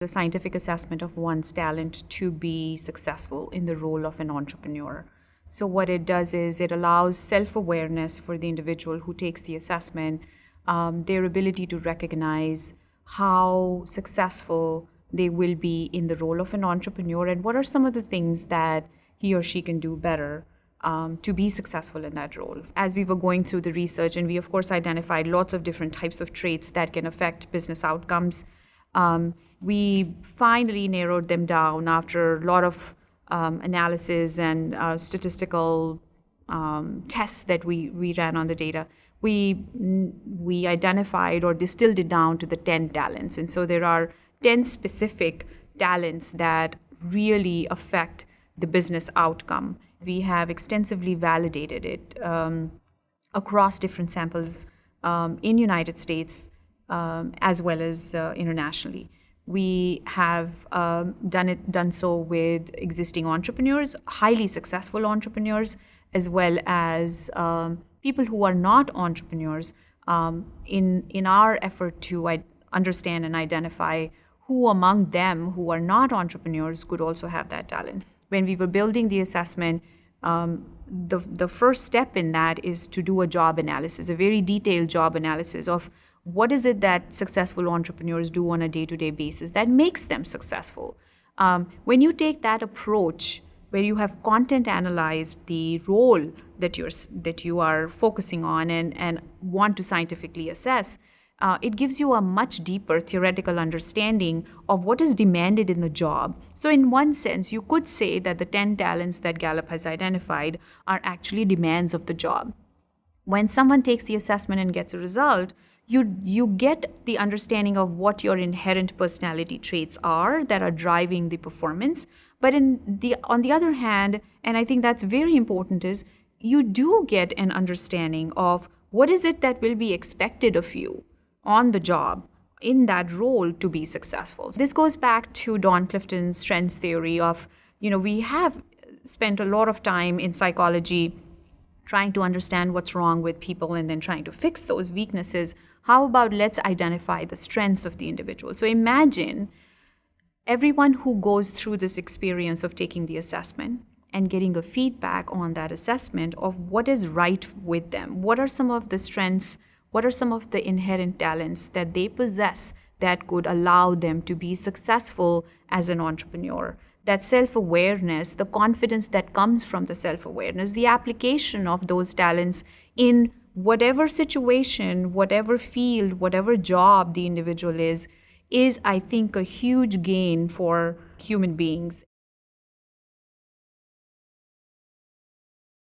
the scientific assessment of one's talent to be successful in the role of an entrepreneur. So what it does is it allows self-awareness for the individual who takes the assessment, their ability to recognize how successful they will be in the role of an entrepreneur and what are some of the things that he or she can do better to be successful in that role. As we were going through the research, and we of course identified lots of different types of traits that can affect business outcomes, we finally narrowed them down after a lot of analysis and statistical tests that we ran on the data. We identified or distilled it down to the 10 talents. And so there are 10 specific talents that really affect the business outcome. We have extensively validated it across different samples in United States as well as internationally. We have done so with existing entrepreneurs, highly successful entrepreneurs, as well as people who are not entrepreneurs in our effort to understand and identify who among them who are not entrepreneurs could also have that talent. When we were building the assessment, the first step in that is to do a job analysis, a very detailed job analysis of what is it that successful entrepreneurs do on a day-to-day basis that makes them successful. When you take that approach, where you have content analyzed the role that you are focusing on and want to scientifically assess, it gives you a much deeper theoretical understanding of what is demanded in the job. So in one sense, you could say that the 10 talents that Gallup has identified are actually demands of the job. When someone takes the assessment and gets a result, you get the understanding of what your inherent personality traits are that are driving the performance. But on the other hand, and I think that's very important, is you do get an understanding of what is it that will be expected of you on the job in that role to be successful. This goes back to Don Clifton's strengths theory of, we have spent a lot of time in psychology trying to understand what's wrong with people and then trying to fix those weaknesses. How about let's identify the strengths of the individual? So imagine everyone who goes through this experience of taking the assessment and getting a feedback on that assessment of what is right with them. What are some of the strengths? What are some of the inherent talents that they possess that could allow them to be successful as an entrepreneur? That self-awareness, the confidence that comes from the self-awareness, the application of those talents in whatever situation, whatever field, whatever job the individual is, I think, a huge gain for human beings.